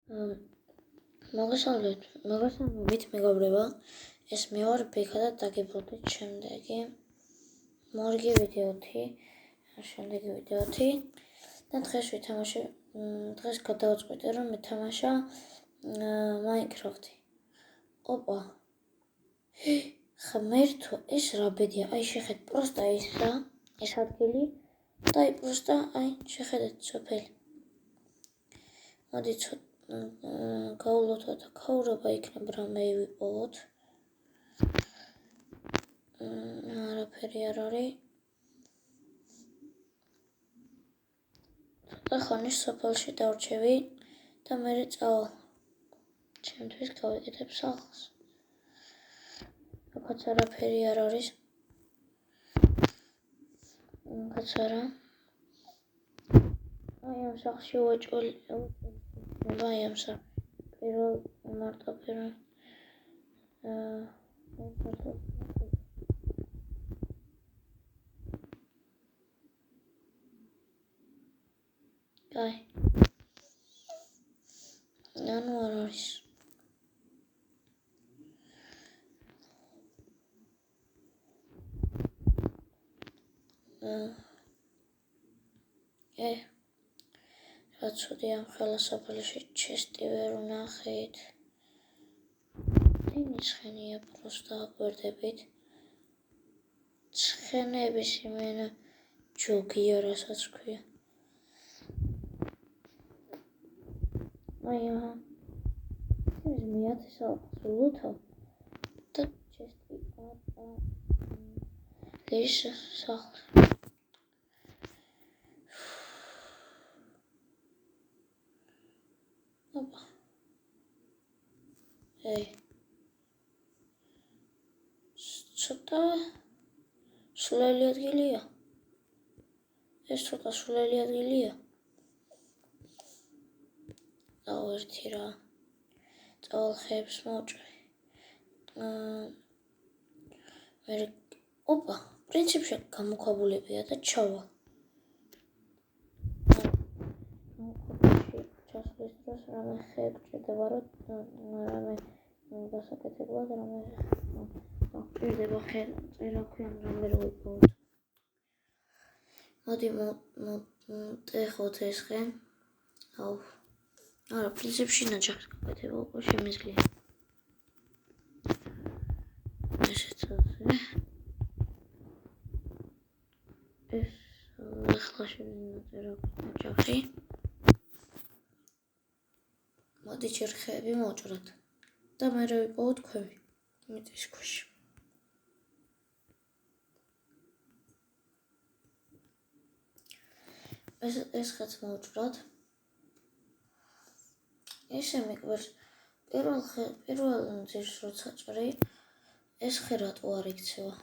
მოგესალმებით, მეგობრებო. ეს მე ვარ ბექა და დაგიბრუნდით შემდეგი ვიდეოთი და დღეს გადავწყვიტე რომ მეთამაშა Minecraft-ი. ოპა. ღმერთო, ეს რა ბედია, აი შეხედეთ, პროსტა ეს ადგილი და აი პროსტა აი შეხედეთ სოფელი. მოდი გავლოთ და ქაურობა იქნება რამე ვიპოვოთ. არაფერი არ არის. ცოტა ხანი სოფელში დავრჩევი და მე წავალ. ჩემთვის გავიკეთებ სახლს. აქაც არაფერი არ არის. აქაც არა. აი ამ სახლში ვაჭველი. აი ამ სახლში მარტო პირველ აი ანუ არ არის. რა ცუდი ამ ხელა საფალში ჩესტი ვერ ვნახეთ. დინი ცხენია პროსტა აკვირდებით. ცხენების იმენა ჯოგია რასაც ქვია. აი აჰა. ეს მეათე სახლსულოთა და ჩესტი ეს სახლი. ოპა. ცოტა სულელი ადგილია. ეს ცოტა სულელი ადგილია. ერთი რა. წავალ ხეებს მოვჭრე. ოპა, პრინციპში გამოქვაბულებია და ჩავალ. ჩასვლის დროს რამე ხეებს ჭირდება რომ რამე გასაკეთებლად რამე ჭირდება ხე წერაქვი ან რამე რო ვიპოვოთ. მოდი მოტეხოთ ეს ხე. აუ. არა, პრინციპში ნაჯახის გაკეთება უკვე შემიძლია. ესეც ასე. ეს ახლა შემიძლია ნაჯახი. მოდი ჯერ ხეები მოვჭრათ და მე რა ვიპოვოთ ქვევი. მიწის ქვეშ. ეს ხეც მოვჭრათ. ესე მიყვარს პირველ ძირს როცა ჭრი ეს ხე რატო არ იქცევა?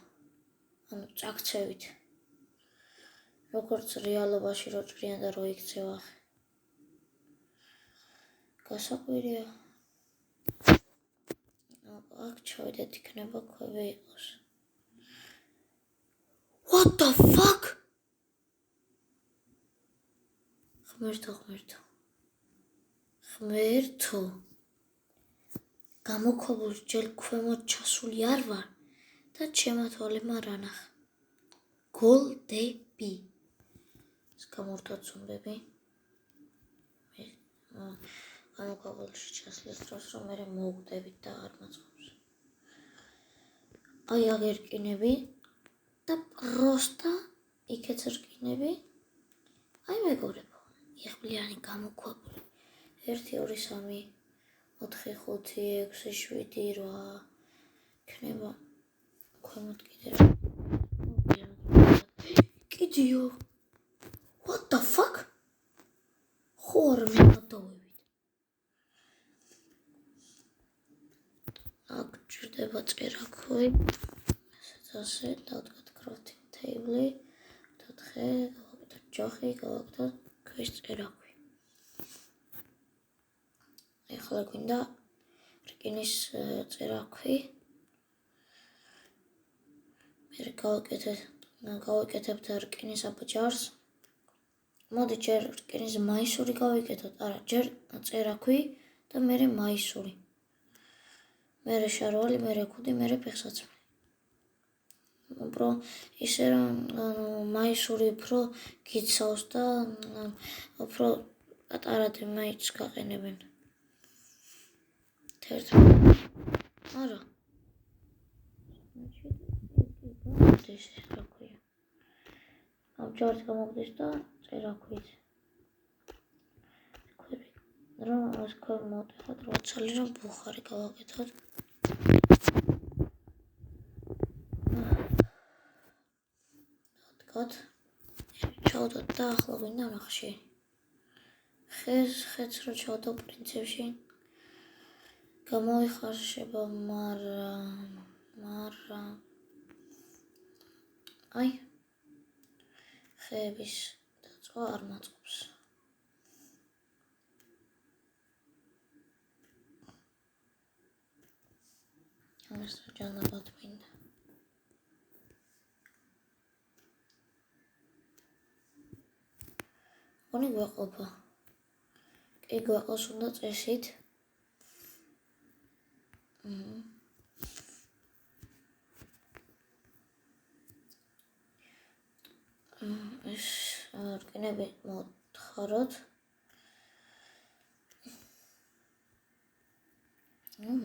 ანუ წაქცევით. როგორც რეალობაში რო ჭრიან და რო იქცევა ხე. გასაკვირია. აქ ჩავიდეთ იქნება ქვევი იყოს. What the fuck? ღმერთო. გამოქვაბულს ჯერ ქვემოთ ჩასული არ ვარ და ჩემმა თვალებმა რა ნახა. გოლდები. ეს გამორთაცნობები. გამოქვაბულში ჩასვლის დროს რომ მე მოვკვდებით და არ მაწყობს. აი აგერკინები და პროსტა იქეც რკინები. აი მეგობრებო, იღბლიანი გამოქვაბული. 1 2 3 4 5 6 7 8 იქნება ქვემოთ კიდე რა. კიდეო. What the fuck? ხო არ მივატოვებით. აქ ჭირდება წერაქვი. ესეც ასე დავდგათ crafting table-ი. დავდგათ ხე, გავაკეთოთ ჯოხი, გავაკეთოთ ქვის წერაქვი. ეხლა გვინდა რკინის წერაქვი. მე გავაკეთებთ რკინის აბჯარს. მოდი ჯერ რკინის მაისური გავიკეთოთ. არა, ჯერ წერაქვი და მერე მაისური. მერე შარვალი, მერე ქუდი, მერე ფეხსაცმელი. უფრო ისე რომ მაისური უფრო გიცავს და უფრო პატარა მაიც გაყენებენ. არა. ეს რა ქვია. ამჯერად გამოგდის და წერა ქვით. რომ ეს ქვები მოვტეხოთ, რომ ცალი რომ ბუხარი გავაკეთოთ. დავდგათ. ჩავდოთ და ახლა გვინდა ნახში. ხეც რო ჩავდო პრინციპში გამოიხარშება, მაგრამ აი ხეების დაწვა არ მაწყობს. ამას ჯანაბად მინდა. ხონი გვეყოფა. კი გვეყოს უნდა წესით. ეს რკინები მოთხაროთ.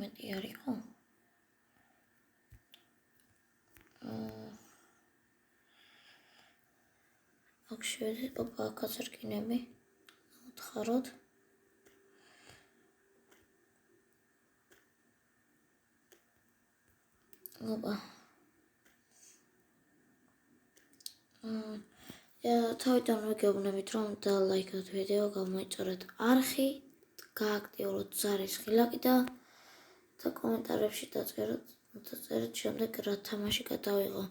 მეტი არ იყო. აქ შევედით, აქაც რკინები მოთხაროთ. თავიდან ვიგეუბნებით, რომ დალაიქოთ ვიდეო, გამოიწერეთ არხი, გააქტიუროთ ზარის ღილაკი და კომენტარებში დაწერეთ შემდეგ რა თამაში გადავიღო.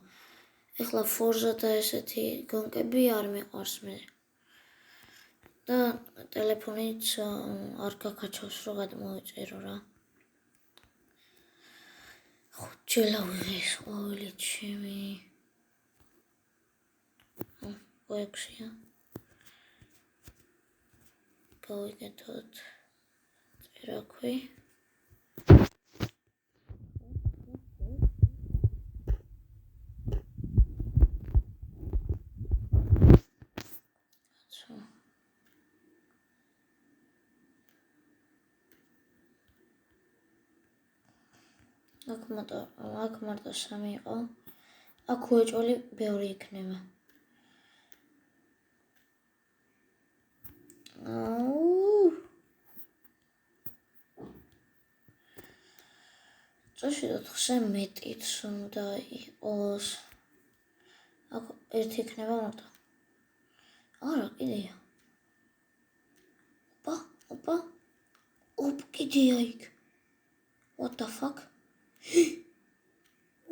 ეხლა Forza და ესეთი გონკები არ მიყვარს მე. და ტელეფონიც არ გაკაჩავს, რომ გადმოვიწერო რა. ხუთჯელა ვიღეს ყოველი ჩემი. 6-ია. გავიკეთოთ წერაქვი. აქ მარტო 3 იყო. აქ უეჭველი ბევრი იქნება. წაში 4-ზე მეტიც უნდა იყოს. აქ ერთი იქნება მარტო. არა, კიდეა. ოპა. კიდეა იქ. What the fuck?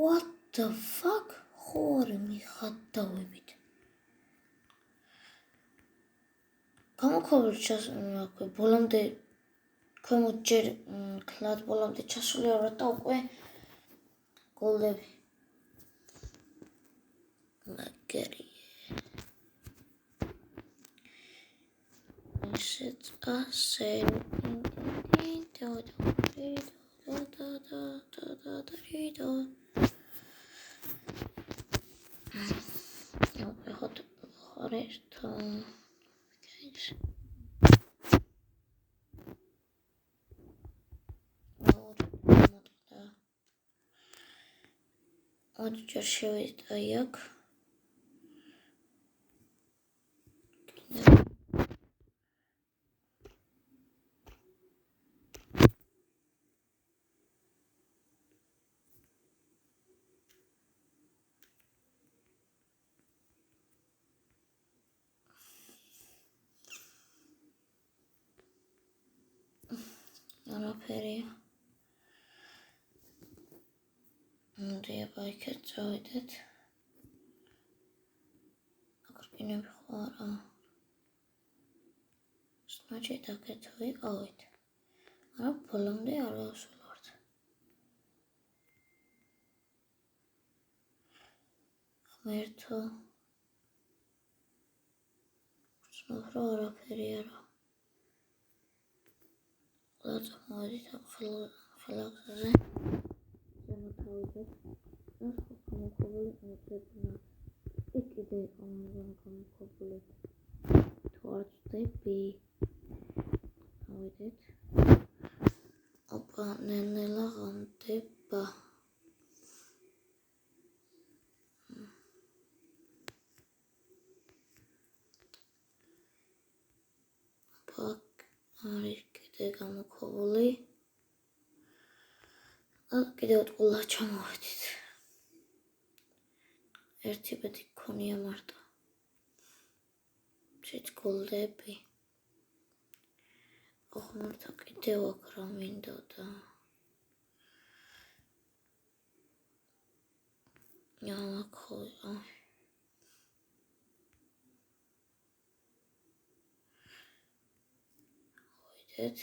What the fuck? ხوار მიხადავებით. გამოქვაბული აქვე ბოლომდე ქვემოთ ჯერ კლად ბოლომდე ჩასული არა და უკვე გოლდები. მაგარი. ისეთ ასე. Ეხოთ ხარესთან. ჯერ შევიდეთ აი აქ. არაფერია. იქეთ წავიდეთ. აქ რკინები ხო არა. значит აქეთ ვიყავით. არა ბოლომდე არ ვასულვართ. ღმერთო. ცნობრო არაფერი არა. ყველა წამოვედით ამ ხელახზე ზემოთავიდეთ ეს გამოქვაბული მოძებნა იქ კიდე იყო მაგრამ გამოქვაბული თუ არ ვწდები ავედით ოპა ნელ-ნელა ღამდება არის კიდე გამოქვაბული კიდევ ყველა ჩამოვედით ერთი ბედი გქონია მარტო ჩიტკოლდები ოღონდ კიდევ აქ რა მინდოდა ნახო ვიდეთ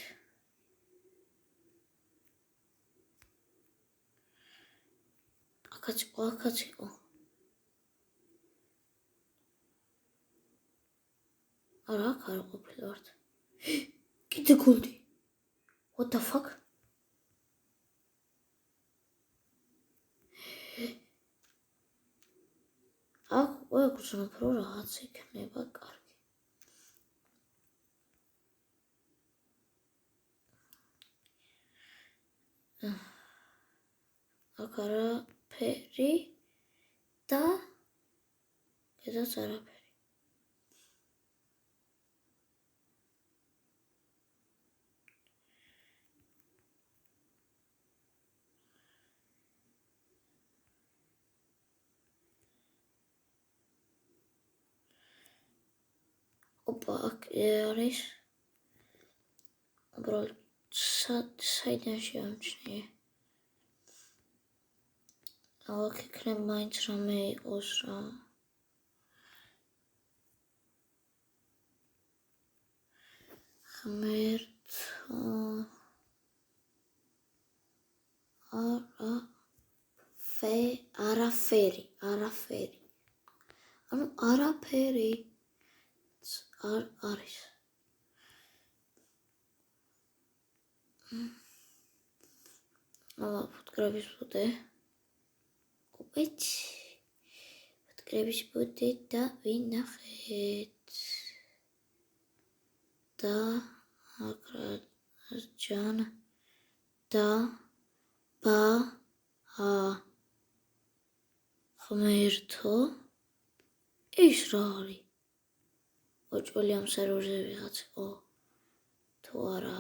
აქაც იყო არა აქ არ ყოფილა ვართ კიდე გულდი what the fuck აქ ვეგრძნობ რომ რაღაც იქნება კარგი აქ არაფერი და კიდეც არაფერი ოპა აქ არის უბრალოდ საიდან შეამჩნიე აქ იქნება მაინც რამე იყოს რა ღმერთო არაფერი ანუ არაფერი არ არის ფუტკრების ბუდე ფუტკრების ბუდე და ვინახეთ და აკრაჯან და ბა ღმერთო ის რა არის ოჭველი ამ სერვერზე ვიღაც იყო თუ არა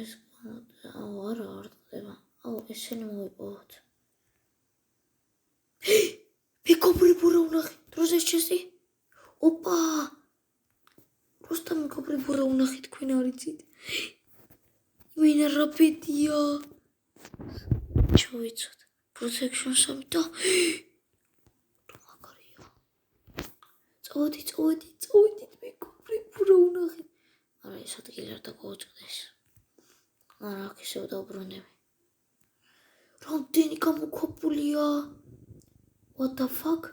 ეს არა არ ხდება ესენი მოვიპოვოთ მეგობრი ბურა უნახე დროზე შეცდი ოპა просто მეგობრი ბურა უნახე თქვენ არ იცით იმენა რა ბედია ჩავიცოთ protection-სამი და წავედით მეგობრი ბურა უნახე არა ეს ადგილი არ დაგავაწყდეს არა აქ ისევ დავბრუნდები რამდენი გამოქვაბულია what the fuck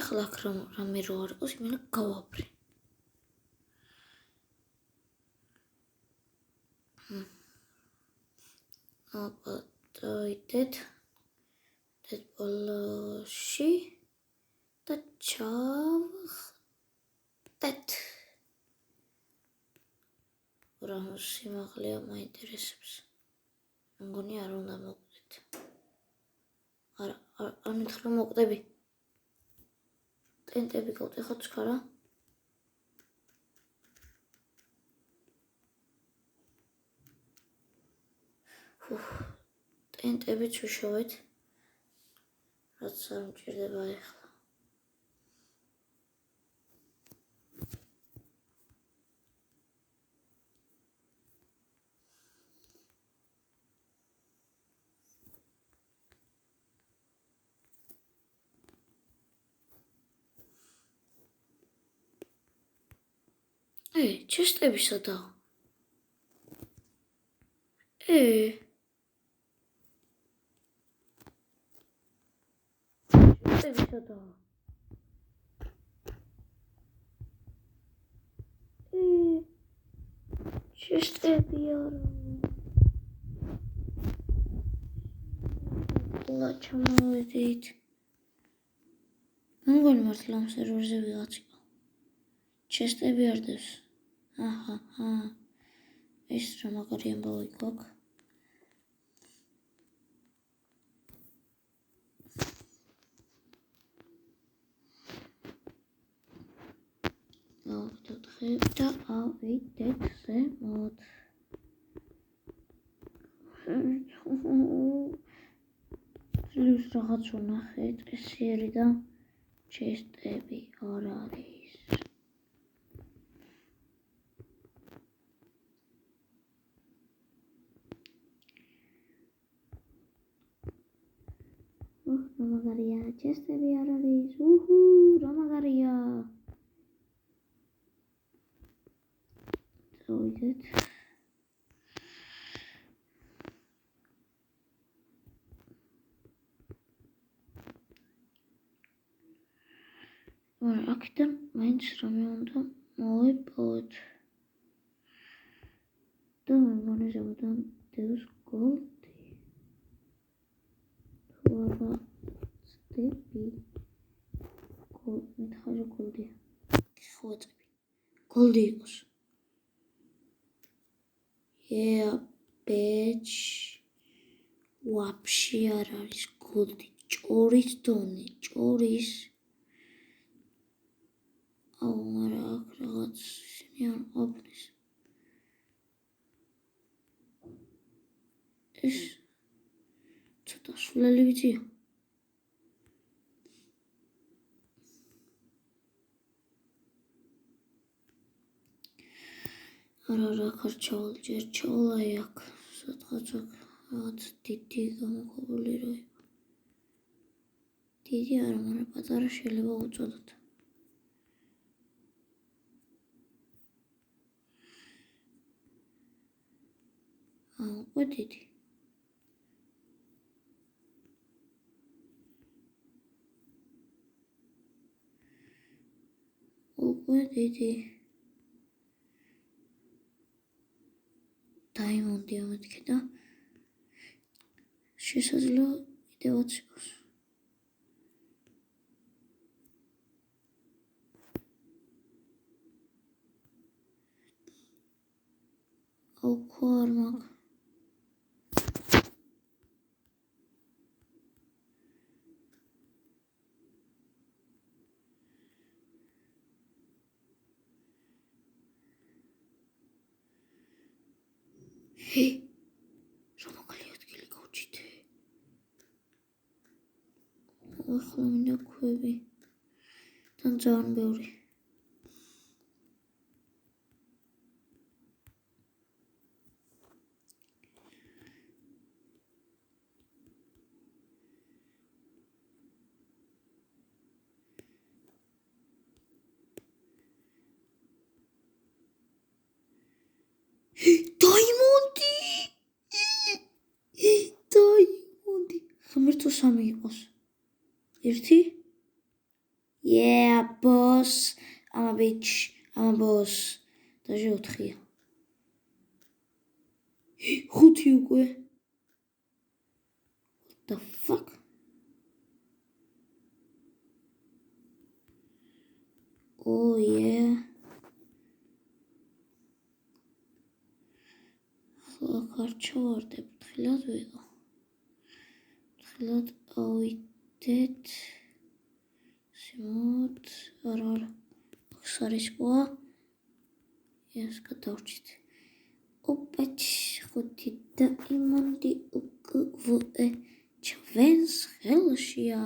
ეხლა აქ რამე რო არ იყოს იმენა გავაბრე ოპა დავიდეთ ბოლოში და ჩავხდეთ რა სიმაღლეა მაინტერესებს მგონი არ უნდა მოკვდეთ არა არ მითხრა რომ მოკვდები ტენტები გავტეხოთ ჩქარა ტენტებიც ვიშოვეთ რაც არ მჭირდება ეხლა ჩესტები სადაა ჩესტებისადა. ჩესტები არა. ლა ჩამოვედით. მგონი მართლა ამ სერვერზე ვიღაც იყო. ჩესტები არ დევს. აჰა. ეს რა მაგარი ამბავი გვაქვს. და ავიდეთ ზემოთ. ძლივს რაღაც ვნახეთ, ესიერი და ჩესტები არ არის. რა მაგარია, ჩესტები არ არის. რა მაგარია. დავიდეთ. აქედან მაინც რამე უნდა მოვიპოვოთ. და მეგონი ზემოდან დევს გოლდი. თუ არა ცდები. მითხარი გოლდია. ხუაწები. გოლდი იყოს. Yeah, bitch. Вообще არ არის გოლდი. ჭორის დონე, ჭორის. მარა აქ რაღაც ისინი არ ყოფნის. ეს ცოტა სულელი ვიცია. არა ხარჩავალ ჯერ ჩავალ აქ სადღაც აქ რაღაც დიდი გამოყოლი რა იყო. დიდი არა, მაგრამ პატარა შეიძლება უწოდოთ. უკვე დიდი. უკვე დიდი. დაიმონდია მეთქე და შესაძლოა კიდევაც იყოს. აუქო არ მაგ. რა მაგალი ადგილი გავჭიდე. ახლა მინდა ქვები. თან ძალიან ბევრი. დაიმონდი. ღმერთო სამი იყოს. ერთი? Yeah, boss. I'm a bitch. I'm a boss. დაჟე 4-ია. 5 უკვე. What the fuck? Oh yeah. გარჩევარდებ, თხილად ვიღო. თხილად ავიდეთ. ზემოთ, არა. აქ არის ყვა. ეს გადავრჩით. ოპაჩ, 5 დაიმონდი უკვე ჩვენს ხელშია.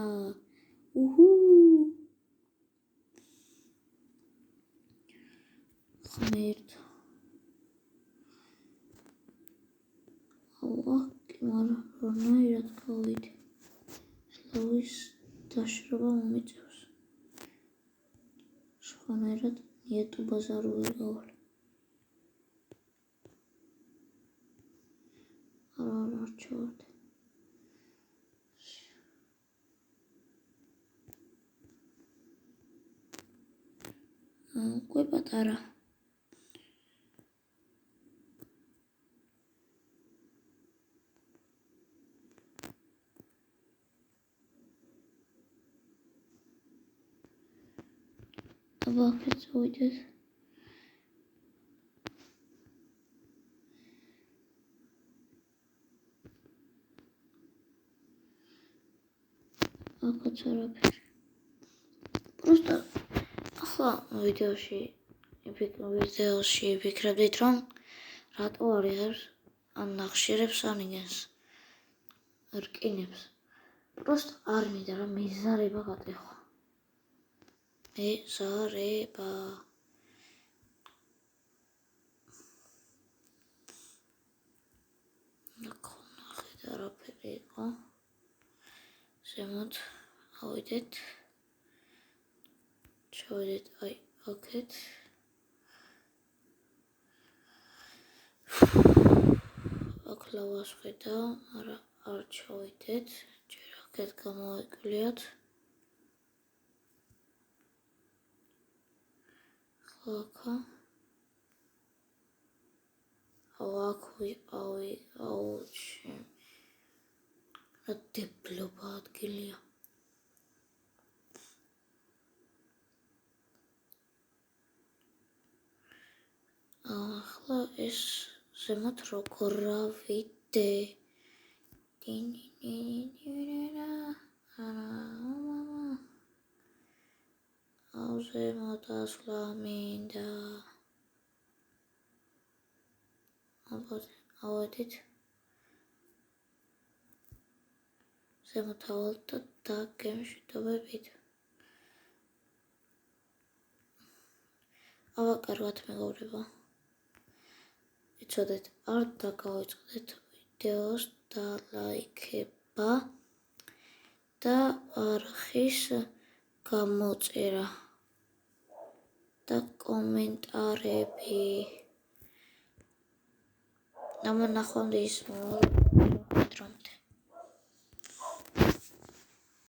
ღმერთო. მაგრამ რანაირად გავიდე. სლავის დაშრობა მომიწევს. სხვანაირად იატუბაზე არ ვიყავ. არ ჩავარდე. უკვე პატარა. აბა აქეთ წავიდეთ. აქაც არაფერი. Просто ახლა ვიდეოში ვიფიქრებდით, რომ რატო არ იღებს ან ნახშირებს ან იგენს რკინებს. Просто არ მინდა რომ მეზარება გატეხო. მეზარება. ნახეთ არაფერი იყო. ზემოთ ავიდეთ. ჩავიდეთ აი აქეთ. აქ ლავას ხედავ, მაგრამ არ ჩავიდეთ. ჯერ აქეთ გამოვიკვლიოთ. ხოქა. აუჩი. რა დებლობა ადგილია. ახლა ეს ზემოთ როგორ ავიდე. ზემოთ ასვლა მინდა. ავედით. ზემოთ ავალთ და გემშვიდობებით. აბა კარგად მეგობრებო. იცოდეთ, არ დაგავიწყდეთ ვიდეოს და ლაიქება და არხის გამოწერა და კომენტარები. ამან ნახვამდის რომ